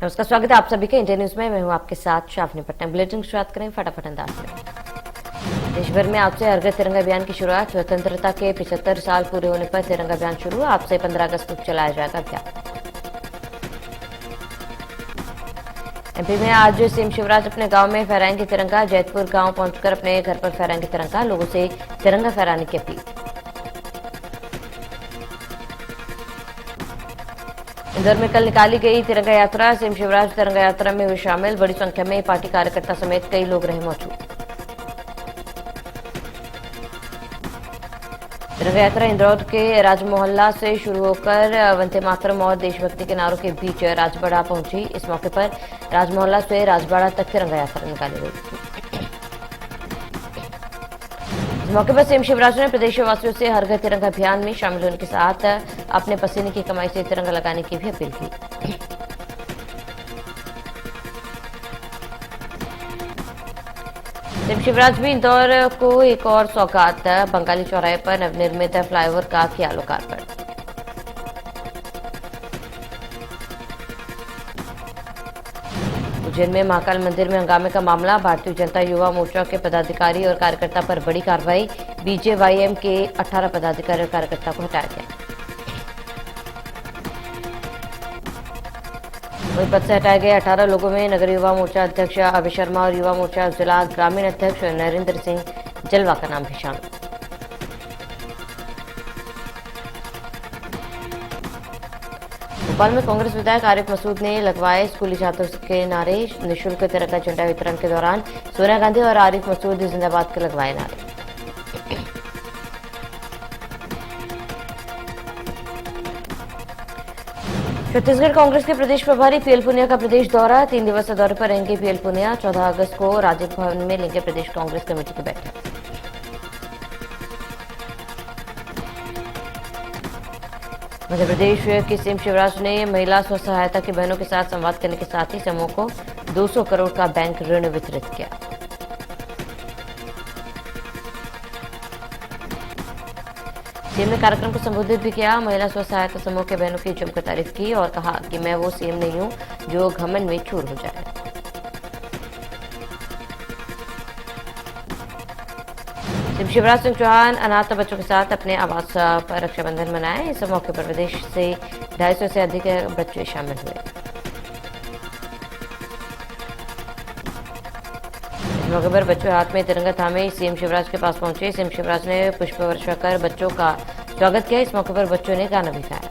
नमस्कार, स्वागत है आप सभी का इंडिया न्यूज में। मैं हूं आपके साथ शाफनी पटना। बुलेटिन की शुरुआत करें फटाफट अंदाज में। देश भर में आज से हर घर तिरंगा अभियान की शुरुआत। स्वतंत्रता के 75 साल पूरे होने पर तिरंगा अभियान शुरू। आज से 15 अगस्त तक चलाया जाएगा अभियान। एमपी में आज सीएम शिवराज अपने गांव में फहराएंगे तिरंगा। जैतपुर गांव पहुंचकर अपने घर पर फहराएंगे तिरंगा। लोगों से तिरंगा फहराने की अपील। इंदौर में कल निकाली गई तिरंगा यात्रा। सीएम शिवराज तिरंगा यात्रा में हुए शामिल। बड़ी संख्या में पार्टी कार्यकर्ता समेत कई लोग रहे मौजूद। तिरंगा यात्रा इंदौर के राजमोहल्ला से शुरू होकर वंदे मातरम और देशभक्ति के नारों के बीच राजबाड़ा पहुंची। इस मौके पर राजमोहल्ला से राजबाड़ा तक तिरंगा यात्रा निकाली गई। इस मौके पर सीएम शिवराज ने प्रदेशवासियों से हर घर तिरंगा अभियान में शामिल होने के साथ अपने पसीने की कमाई से तिरंगा लगाने की भी अपील की। सीएम शिवराज भी इंदौर को एक और सौगात। बंगाली चौराहे पर नवनिर्मित फ्लाईओवर का किया लोकार्पण। उज्जैन में महाकाल मंदिर में हंगामे का मामला। भारतीय जनता युवा मोर्चा के पदाधिकारी और कार्यकर्ता पर बड़ी कार्रवाई। बीजेवाईएम के 18 पदाधिकारी और कार्यकर्ता को हटाया गया। वहीं पद से हटाए गए 18 लोगों में नगर युवा मोर्चा अध्यक्ष अभय शर्मा और युवा मोर्चा जिला ग्रामीण अध्यक्ष नरेंद्र सिंह जलवा का नाम भी शामिल। भोपाल में कांग्रेस विधायक आरिफ मसूद ने लगवाए स्कूली छात्रों के नारे। निःशुल्क तिरंगा झंडा वितरण के दौरान सोनिया गांधी और आरिफ मसूद जिंदाबाद के लगवाए नारे। छत्तीसगढ़ कांग्रेस के प्रदेश प्रभारी पीएल पुनिया का प्रदेश दौरा। 3 दिवसीय दौरे पर रहेंगे पीएल पुनिया। 14 अगस्त को राजीव भवन में लेंगे प्रदेश कांग्रेस कमेटी की बैठक। मध्य प्रदेश के सीएम शिवराज ने महिला स्व सहायता की बहनों के साथ संवाद करने के साथ ही समूह को 200 करोड़ का बैंक ऋण वितरित किया। सीएम ने कार्यक्रम को संबोधित भी किया। महिला स्व सहायता समूह के बहनों की जमकर तारीफ की और कहा कि मैं वो सीएम नहीं हूं जो घमंड में चूर हो जाए। सीएम शिवराज सिंह चौहान अनाथ बच्चों के साथ अपने आवास पर रक्षाबंधन मनाए। इस मौके पर प्रदेश से 250 से अधिक बच्चे शामिल हुए। इस मौके पर बच्चों हाथ में तिरंगा थामे सीएम शिवराज के पास पहुंचे। सीएम शिवराज ने पुष्प वर्षा कर बच्चों का स्वागत किया। इस मौके पर बच्चों ने गाना भी गाया।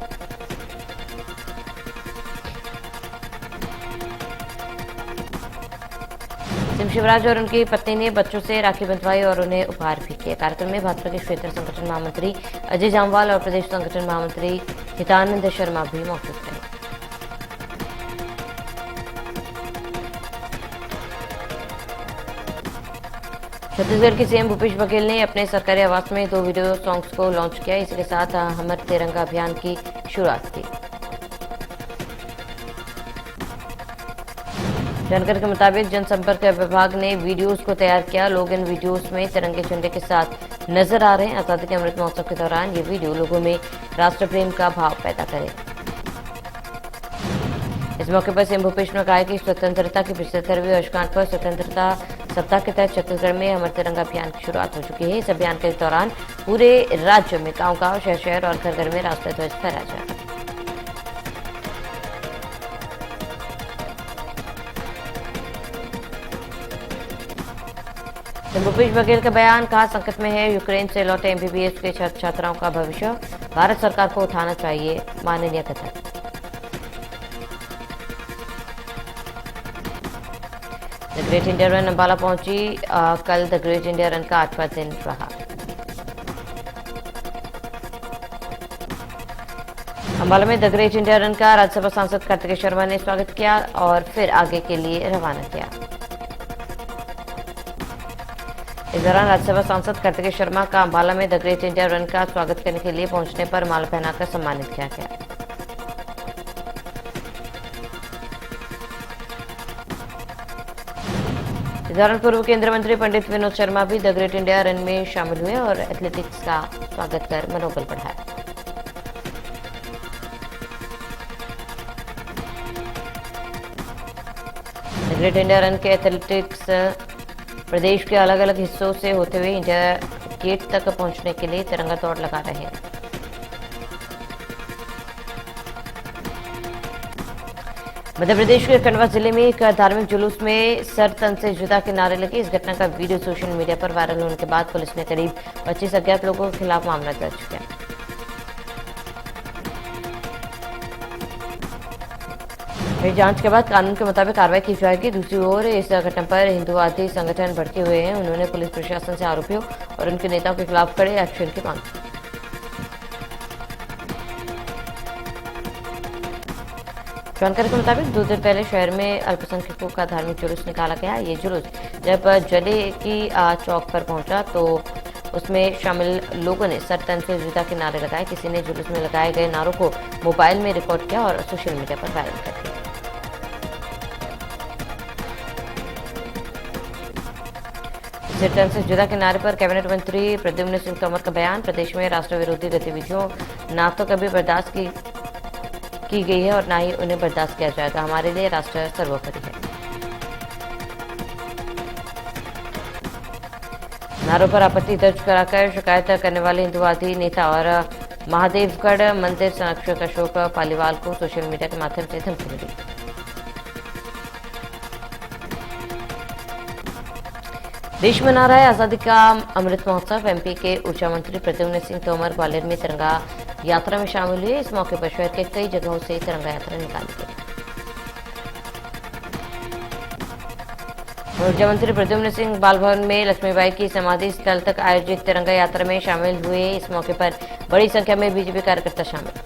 सीएम शिवराज और उनकी पत्नी ने बच्चों से राखी बंधवाई और उन्हें उपहार भी किए। कार्यक्रम में भाजपा के क्षेत्रीय संगठन महामंत्री अजय जामवाल और प्रदेश संगठन महामंत्री हितानंद शर्मा भी मौजूद रहे। छत्तीसगढ़ के सीएम भूपेश बघेल ने अपने सरकारी आवास में 2 वीडियो सॉन्ग्स को लॉन्च किया। इसी के साथ हमर तिरंगा अभियान की शुरुआत की। जानकारी के मुताबिक जनसंपर्क विभाग ने वीडियोस को तैयार किया। लोग इन वीडियोस में तिरंगे झंडे के साथ नजर आ रहे हैं। आजादी के अमृत महोत्सव के दौरान ये वीडियो लोगों में राष्ट्र प्रेम का भाव पैदा करे। इस मौके पर सीएम भूपेश ने कहा कि स्वतंत्रता की 75वीं वर्षगांठ पर स्वतंत्रता सप्ताह के तहत छत्तीसगढ़ में हमर तिरंगा अभियान की शुरुआत हो चुकी है। इस अभियान के दौरान पूरे राज्य में गांव-गांव, शहर-शहर और घर-घर में राष्ट्रीय ध्वज फहराया जाएगा। भूपेश बघेल का बयान। कहा संकट में है यूक्रेन से लौटे एमबीबीएस के छात्र छात्राओं का भविष्य। भारत सरकार को उठाना चाहिए माननीय कदम। The Great India Run Ambala पहुंची। कल द ग्रेट इंडिया रन का 8वां दिन रहा। अंबाला में द ग्रेट इंडिया रन का राज्यसभा सांसद कार्तिकेय शर्मा ने स्वागत किया और फिर आगे के लिए रवाना किया। इस दौरान राज्यसभा सांसद कार्तिकेय शर्मा का अंबाला में द ग्रेट इंडिया रन का स्वागत करने के लिए पहुंचने पर माला पहनाकर सम्मानित किया गया। इस दौरान पूर्व केंद्रीय मंत्री पंडित विनोद शर्मा भी द ग्रेट इंडिया रन में शामिल हुए और एथलेटिक्स का स्वागत कर मनोबल बढ़ाया। ग्रेट इंडिया रन के एथलेटिक्स प्रदेश के अलग अलग हिस्सों से होते हुए इंडिया गेट तक पहुंचने के लिए तिरंगा दौड़ लगा रहे हैं। मध्य प्रदेश के खंडवा जिले में एक धार्मिक जुलूस में सर तन से जुदा के नारे लगे। इस घटना का वीडियो सोशल मीडिया पर वायरल होने के बाद पुलिस ने करीब 25 अज्ञात लोगों के खिलाफ मामला दर्ज किया। जांच के बाद कानून के मुताबिक कार्रवाई की जाएगी। दूसरी ओर इस घटना पर हिंदुवादी संगठन भड़के हुए हैं। उन्होंने पुलिस प्रशासन से आरोपियों और उनके नेताओं के खिलाफ कड़े एक्शन की मांग की। जानकारी के मुताबिक 2 दिन पहले शहर में अल्पसंख्यकों का धार्मिक जुलूस निकाला गया। ये जुलूस जब जले की चौक पर पहुंचा तो उसमें शामिल लोगों ने सर तन से जुदा के नारे लगाए। किसी ने जुलूस में लगाए गए नारों को मोबाइल में रिकॉर्ड किया और सोशल मीडिया पर वायरल कर दिया। सर तन से जुदा के नारे पर कैबिनेट मंत्री प्रद्युम्न सिंह तोमर का बयान। प्रदेश में राष्ट्र विरोधी गतिविधियों ना तो कभी बर्दाश्त की गई है और न ही उन्हें बर्दाश्त किया जाएगा। हमारे लिए राष्ट्र सर्वोपरि है। नारों पर आपत्ति दर्ज कराकर शिकायत करने वाले हिंदुवादी नेता और महादेवगढ़ मंदिर संरक्षक अशोक पालीवाल को सोशल मीडिया के माध्यम से धमकी मिली। देश मना रहा है आजादी का अमृत महोत्सव। एमपी के ऊर्जा मंत्री प्रद्युम्न सिंह तोमर ग्वालियर में तिरंगा यात्रा में शामिल हुए। इस मौके पर शहर के कई जगहों से तिरंगा यात्रा निकाली गई। ऊर्जा मंत्री प्रद्युम्न सिंह बाल भवन में लक्ष्मीबाई की समाधि स्थल तक आयोजित तिरंगा यात्रा में शामिल हुए। इस मौके पर बड़ी संख्या में बीजेपी कार्यकर्ता शामिल।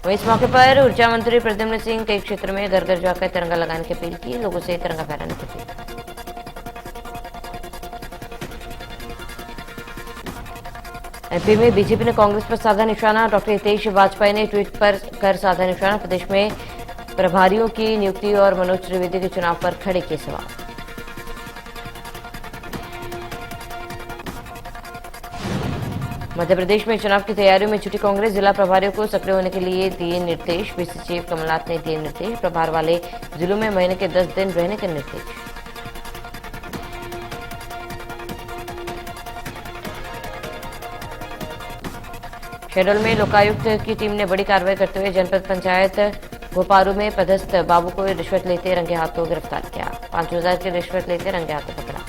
इस मौके पर ऊर्जा मंत्री प्रद्युम्न सिंह कई क्षेत्र में घर घर जाकर तिरंगा लगाने की अपील की। लोगों से तिरंगा फहराने की अपील। एमपी में बीजेपी ने कांग्रेस पर साधा निशाना। डॉक्टर हितेश वाजपेयी ने ट्वीट पर कर साधा निशाना। प्रदेश में प्रभारियों की नियुक्ति और मनोज त्रिवेदी के चुनाव पर खड़े किए सवाल। मध्य प्रदेश में चुनाव की तैयारियों में जुटी कांग्रेस। जिला प्रभारियों को सक्रिय होने के लिए दिए निर्देश। बीसी चीफ कमलनाथ ने दिए निर्देश। प्रभार वाले जिलों में महीने के 10 दिन रहने के निर्देश। शहडोल में लोकायुक्त की टीम ने बड़ी कार्रवाई करते हुए जनपद पंचायत गोपारू में पदस्थ बाबू को रिश्वत लेते रंगे हाथों गिरफ्तार किया। 5,000 की रिश्वत लेते रंगे हाथों पकड़ा।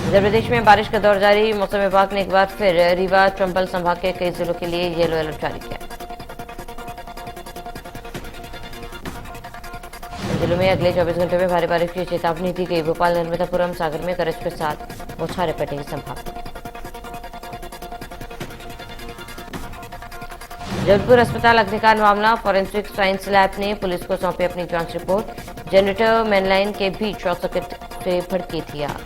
मध्य प्रदेश में बारिश का दौर जारी। मौसम विभाग ने एक बार फिर रीवा चंबल संभाग के कई जिलों के लिए येलो अलर्ट जारी किया। इन जिलों में अगले 24 घंटों में भारी बारिश की चेतावनी दी गई। भोपाल, नर्मदापुरम, सागर में गरज के साथ बौछारें पड़ने की संभावना। जबलपुर अस्पताल अग्निकांड मामला। फॉरेंसिक साइंस लैब ने पुलिस को सौंपी अपनी जांच रिपोर्ट। जनरेटर मेनलाइन के बीच शॉर्ट सर्किट से भड़की थी आग।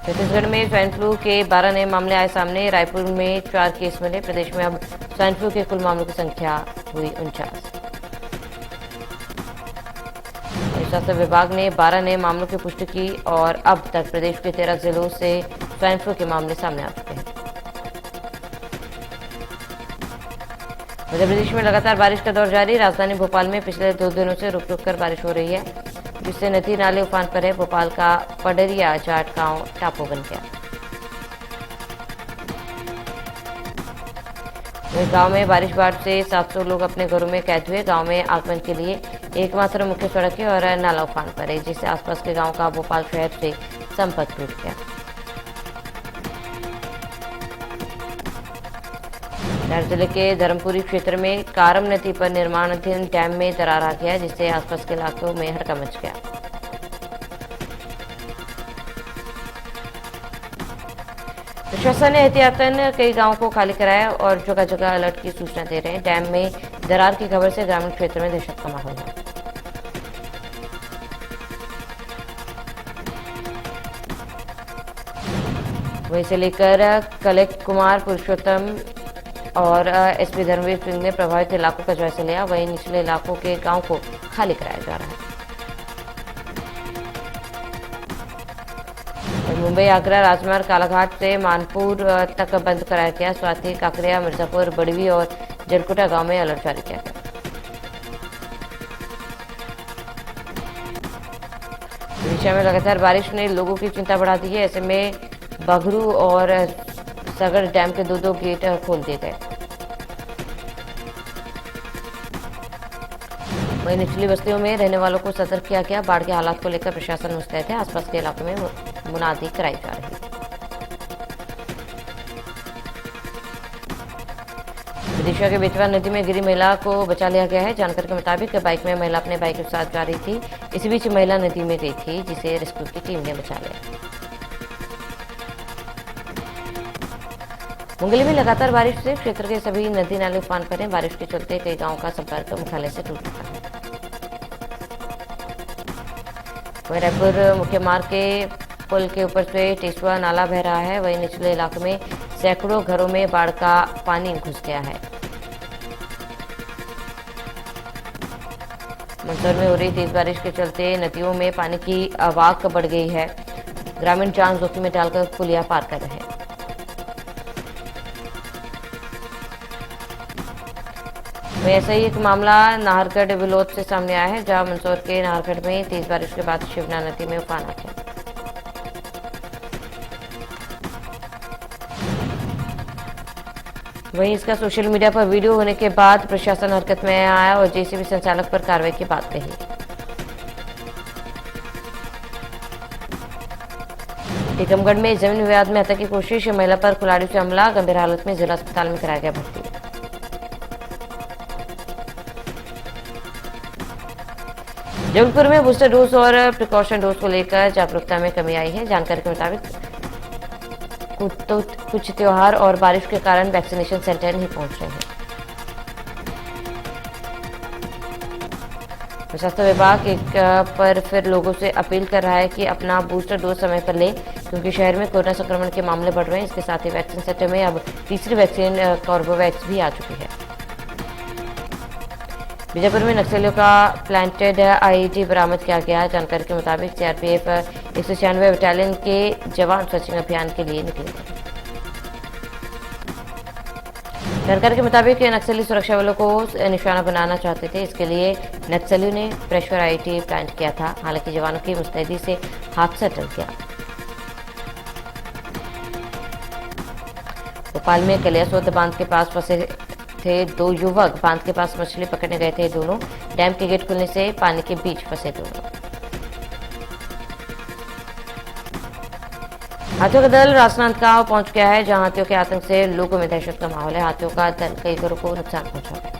छत्तीसगढ़ में स्वाइन फ्लू के 12 नए मामले आए सामने। रायपुर में 4 केस मिले। प्रदेश में अब स्वाइन फ्लू के कुल मामलों की संख्या हुई 49। स्वास्थ्य विभाग ने 12 नए मामलों की पुष्टि की और अब तक प्रदेश के 13 जिलों से स्वाइन फ्लू के मामले सामने आ चुके हैं। मध्य प्रदेश में लगातार बारिश का दौर जारी। राजधानी भोपाल में पिछले 2 दिनों से रुक रुक कर बारिश हो रही है, जिससे नदी नाले उफान पर है। भोपाल का पडरिया जाट गांव टापू बन गया। वहीं गांव में बारिश बाढ़ से 700 लोग अपने घरों में कैद हुए। गांव में आगमन के लिए एकमात्र मुख्य सड़क है और नाला उफान पर है, जिससे आसपास के गांव का भोपाल शहर से संपर्क टूट गया। शहर जिले के धर्मपुरी क्षेत्र में कारम नदी पर निर्माणाधीन डैम में दरार आ गया, जिससे आसपास के इलाकों में हड़कंप मच गया। प्रशासन ने एहतियातन कई गांवों को खाली कराया और जगह जगह अलर्ट की सूचना दे रहे हैं। डैम में दरार की खबर से ग्रामीण क्षेत्र में दहशत का माहौल है। वहीं से लेकर कलेक्टर कुमार पुरुषोत्तम और एसपी धर्मवीर सिंह ने प्रभावित इलाकों का जायजा लिया। वहीं निचले इलाकों के गांव को खाली कराया जा रहा है। मुंबई आगरा राजमार्ग कालाघाट से मानपुर तक बंद कराया गया। साथ ही काकरिया, मिर्जापुर, बड़वी और जलकुटा गांव में अलर्ट जारी किया गया। ओडिशा में लगातार बारिश ने लोगों की चिंता बढ़ा दी है। ऐसे में बघरू और सगर डैम के दो गेट खोल दिए गए। वहीं निचली बस्तियों में रहने वालों को सतर्क किया गया। बाढ़ के हालात को लेकर प्रशासन मुस्तैद है। आसपास के इलाकों में मुनादी कराई जा रही है। विदिशा के बेतवा नदी में गिरी महिला को बचा लिया गया है। जानकारी के मुताबिक बाइक में महिला अपने बाइक के साथ जा रही थी। इसी बीच महिला नदी में गई थी, जिसे रेस्क्यू की टीम ने बचा लिया। मुंगेली में लगातार बारिश से क्षेत्र के सभी नदी नाले उफान पर हैं। बारिश के चलते कई गांवों का संपर्क मुख्यालय से टूट चुका है। वहीं रायपुर मुख्य मार्ग के पुल के ऊपर से टेसुआ नाला बह रहा है। वहीं निचले इलाकों में सैकड़ों घरों में बाढ़ का पानी घुस गया है। मंदसौर में हो रही तेज बारिश के चलते नदियों में पानी की आवक बढ़ गई है। ग्रामीण जान जोखिम में डालकर पुलिया पार कर रहे हैं। वहीं ऐसा ही एक मामला नाहरगढ़ बिलोद से सामने आया है, जहां मंदसौर के नाहरगढ़ में तेज बारिश के बाद शिवना नदी में उफान आ गया। वहीं इसका सोशल मीडिया पर वीडियो होने के बाद प्रशासन हरकत में आया और जेसीबी संचालक पर कार्रवाई की बात कही। टीकमगढ़ में जमीन विवाद में हत्या की कोशिश, महिला पर कुल्हाड़ी से हमला, गंभीर हालत में जिला अस्पताल में कराया गया भर्ती। जबलपुर में बूस्टर डोज और प्रिकॉशन डोज को लेकर जागरूकता में कमी आई है। जानकारी के मुताबिक कुछ त्योहार और बारिश के कारण वैक्सीनेशन सेंटर नहीं पहुंच रहे हैं। स्वास्थ्य विभाग एक पर फिर लोगों से अपील कर रहा है कि अपना बूस्टर डोज समय पर लें, क्योंकि शहर में कोरोना संक्रमण के मामले बढ़ रहे हैं। इसके साथ ही वैक्सीन सेंटर में अब तीसरी वैक्सीन कॉर्बोवैक्स भी आ चुकी है। बीजापुर में नक्सलियों का प्लांटेड आईईडी बरामद किया गया। जानकारी के मुताबिक सीआरपीएफ 196 बटालियन के जवान सर्चिंग अभियान के लिए निकले थे। जानकारी के मुताबिक नक्सली सुरक्षा बलों को निशाना बनाना चाहते थे। इसके लिए नक्सलियों ने प्रेशर आईईडी प्लांट किया था। हालांकि जवानों की मुस्तैदी से हादसा टल गया। भोपाल में कलियासोत बांध के पास फंसे थे दो युवक। बांध के पास मछली पकड़ने गए थे दोनों। डैम के गेट खुलने से पानी के बीच फंसे दोनों। हाथियों का दल राजनांदगांव पहुंच गया है, जहां हाथियों के आतंक से लोगों में दहशत का माहौल है। हाथियों का दल कई घरों को नुकसान पहुंचा है।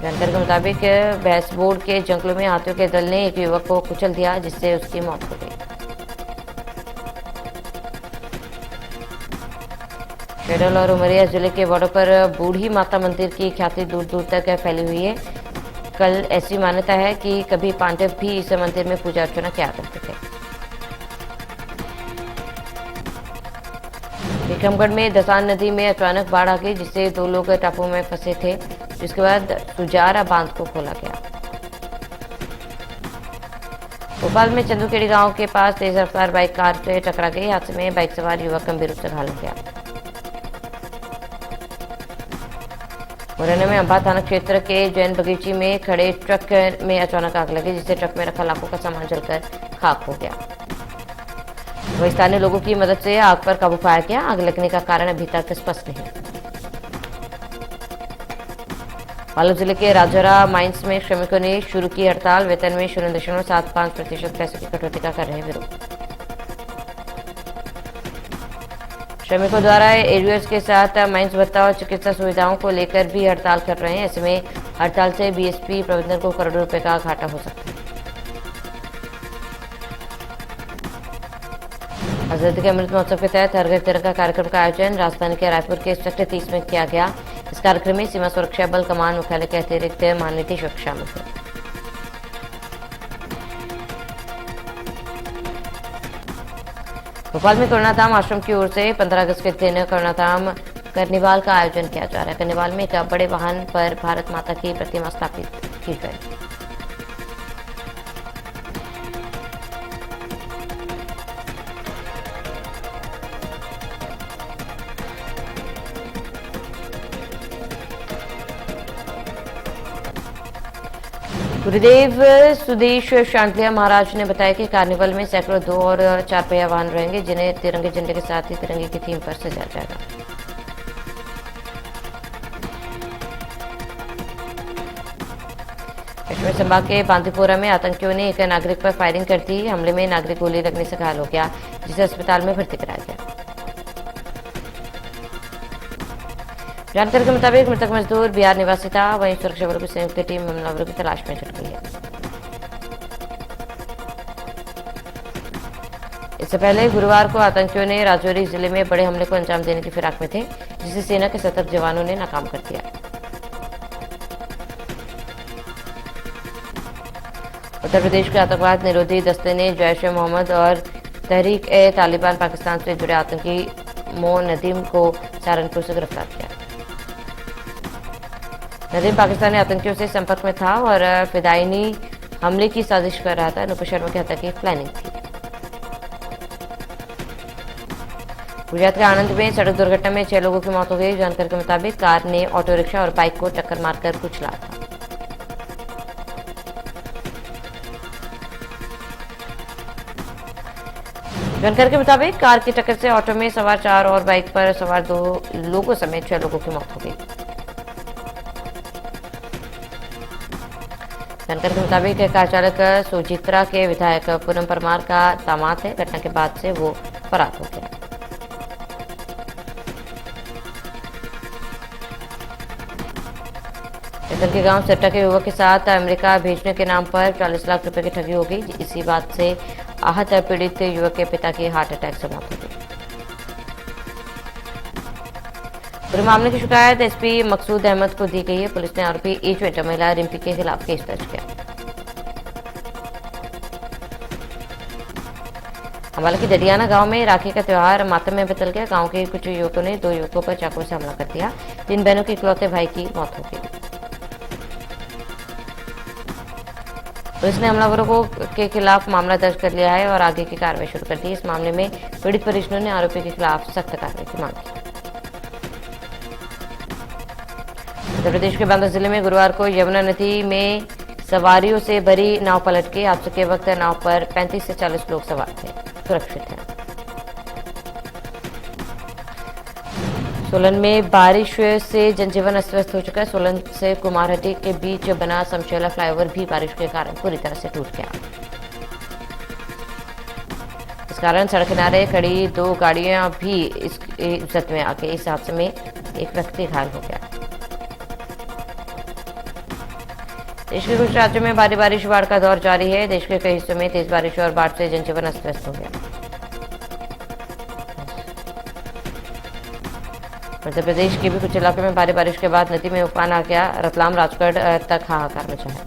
जानकारी के मुताबिक भैंसबोर्ड के जंगलों में हाथियों के दल ने एक युवक को कुचल दिया, जिससे उसकी मौत हो गई। शेडल और उमरिया जिले के बॉर्डर पर बूढ़ी माता मंदिर की ख्याति दूर दूर तक फैली हुई है। कल ऐसी मान्यता है कि कभी पांडव भी इस मंदिर में पूजा अर्चना किया करते थे। टीकमगढ़ में दसान नदी में अचानक बाढ़ आ गई, जिससे दो लोग टापू में फंसे थे। जिसके बाद सुजारा बांध को खोला गया। भोपाल में चंदूखेड़ी गांव के पास तेज रफ्तार बाइक कार से टकरा गई। हादसे में बाइक सवार युवक गंभीर रूप से घायल हो गया। मुरैना में अंबा थाना क्षेत्र के जैन बगीची में खड़े ट्रक में अचानक आग लगी, जिससे ट्रक में रखा लाखों का सामान जलकर खाक हो गया। वहीं स्थानीय लोगों की मदद से आग पर काबू पाया गया। आग लगने का कारण अभी तक स्पष्ट नहीं। बालोद जिले के राजौरा माइंस में श्रमिकों ने शुरू की हड़ताल। वेतन में 0.75% पैसों की कटौती का कर रहे हैं विरोध। श्रमिकों द्वारा एरियर्स के साथ माइंस भत्ता और चिकित्सा सुविधाओं को लेकर भी हड़ताल कर रहे हैं। ऐसे में हड़ताल से बीएसपी प्रबंधन को करोड़ों रुपए का घाटा हो सकता है। आजादी के अमृत महोत्सव के तहत हर घर तिरंगा कार्यक्रम का आयोजन राजधानी के रायपुर के सेक्टर 30 में किया गया। इस कार्यक्रम में सीमा सुरक्षा बल कमान मुख्यालय के अतिरिक्त महानिदेशक शामिल थे। भोपाल में करुणाधाम आश्रम की ओर से 15 अगस्त के दिन करुणाधाम कार्निवाल का आयोजन किया जा रहा है। कार्निवाल में एक बड़े वाहन पर भारत माता की प्रतिमा स्थापित की गई। गुरुदेव सुदेश शांतलिया महाराज ने बताया कि कार्निवल में सैकड़ों 2 और 4 पहिया वाहन रहेंगे, जिन्हें तिरंगे झंडे के साथ ही तिरंगे की थीम पर सजाया जाएगा। कश्मीर संभाग के बांदीपोरा में आतंकियों ने एक नागरिक पर फायरिंग कर दी। हमले में नागरिक गोली लगने से घायल हो गया, जिसे अस्पताल में भर्ती कराया गया। जानकारी के मुताबिक मृतक मजदूर बिहार निवासी था। वहीं सुरक्षा बलों की संयुक्त टीम हमलावरों की तलाश में जुट गई है। इससे पहले गुरुवार को आतंकियों ने राजौरी जिले में बड़े हमले को अंजाम देने की फिराक में थे, जिसे सेना के सतर्क जवानों ने नाकाम कर दिया। उत्तर प्रदेश के आतंकवाद निरोधी दस्ते ने जैश ए मोहम्मद और तहरीक ए तालिबान पाकिस्तान से जुड़े आतंकी मो नदीम को सहारनपुर से गिरफ्तार किया। नदीम पाकिस्तानी आतंकियों से संपर्क में था और फिदायनी हमले की साजिश कर रहा था। नुपुर शर्मा की हत्या की प्लानिंग थी। गुजरात के आनंद में सड़क दुर्घटना में 6 लोगों की मौत हो गई। जानकारी के मुताबिक कार ने ऑटो रिक्शा और बाइक को टक्कर मारकर कुचला था। जानकारी के मुताबिक कार की टक्कर से ऑटो में सवार 4 और बाइक पर सवार 2 लोगों समेत 6 लोगों की मौत हो गई। जानकारी के मुताबिक कार चालक सोजित्रा के विधायक पूनम परमार का दामाद है। घटना के बाद से वो फरार हो गया। इधर के गांव सेट्टा के युवक के साथ अमेरिका भेजने के नाम पर 40 लाख रुपए की ठगी हो गई। इसी बात से आहत पीड़ित युवक के पिता की हार्ट अटैक से मौत हो गई। पूरे मामले की शिकायत एसपी मकसूद अहमद को दी गई है। पुलिस ने आरोपी एजेंट महिला रिम्पी के खिलाफ केस दर्ज किया। अम्बाला के दरियाना गांव में राखी का त्योहार मातम में बदल गया। गांव के कुछ युवकों ने 2 युवकों पर चाकू से हमला कर दिया। 3 बहनों के इकलौते भाई की मौत हो गई। पुलिस ने हमलावरों के खिलाफ मामला दर्ज कर लिया है और आगे की कार्रवाई शुरू कर दी। इस मामले में पीड़ित परिजनों ने आरोपी के खिलाफ सख्त कार्रवाई की मांग की। उत्तर प्रदेश के बांदा जिले में गुरुवार को यमुना नदी में सवारियों से भरी नाव पलट गई। हादसे के वक्त नाव पर 35 से 40 लोग सवार थे, सुरक्षित हैं। सोलन में बारिश से जनजीवन अस्त व्यस्त हो चुका है। सोलन से कुमारहट्टी के बीच बना समशेला फ्लाईओवर भी बारिश के कारण पूरी तरह से टूट गया। इस कारण सड़क किनारे खड़ी 2 गाड़ियां भी इस जद में आ गई। इस हादसे में एक व्यक्ति घायल हो गया। देश के कुछ राज्यों में भारी बारिश बाढ़ का दौर जारी है। देश के कई हिस्सों में तेज बारिश और बाढ़ से जनजीवन अस्त व्यस्त हो गया। मध्य प्रदेश के भी कुछ इलाकों में भारी बारिश के बाद नदी में उफान आ गया। रतलाम राजगढ़ तक हाहाकार मचा है।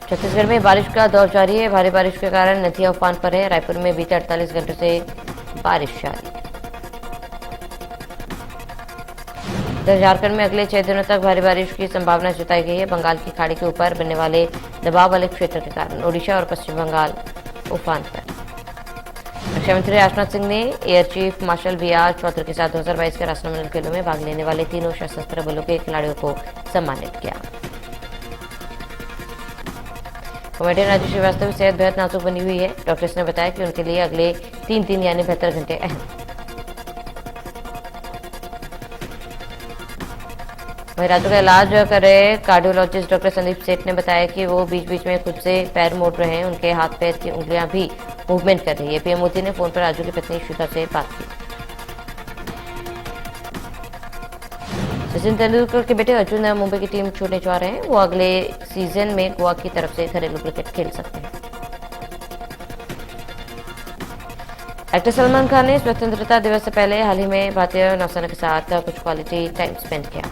छत्तीसगढ़ में बारिश का दौर जारी है। भारी बारिश के कारण नदियां उफान पर है। रायपुर में बीते 48 घंटों से बारिश जारी। झारखंड में अगले 6 दिनों तक भारी बारिश की संभावना जताई गई है। बंगाल की खाड़ी के ऊपर बनने वाले दबाव वाले क्षेत्र के कारण ओडिशा और पश्चिम बंगाल उफान पर। रक्षा मंत्री राजनाथ सिंह ने air chief marshal B R. Chaudhary के साथ 2022 के राष्ट्रमंडल खेलों में भाग लेने वाले तीनों सशस्त्र बलों के खिलाड़ियों को सम्मानित किया। कॉमेडियन राजू श्रीवास्तव की सेहत बेहद नाजुक बनी हुई है। डॉक्टर्स ने बताया कि उनके लिए अगले 3 दिन यानी 72 घंटे अहम। वहीं राजू का इलाज कर रहे कार्डियोलॉजिस्ट डॉक्टर संदीप सेठ ने बताया कि वो बीच बीच में खुद से पैर मोड़ रहे हैं। उनके हाथ पैर की उंगलियां भी मूवमेंट कर रही है। पीएम मोदी ने फोन पर राजू की पत्नी श्वेता से बात की। सचिन तेंदुलकर के बेटे अर्जुन मुंबई की टीम छोड़ने जा रहे हैं। वो अगले सीजन में गोवा की तरफ से घरेलू क्रिकेट खेल सकते हैं। एक्टर सलमान खान ने स्वतंत्रता दिवस से पहले हाल ही में भारतीय नौसेना के साथ कुछ क्वालिटी टाइम स्पेंड किया।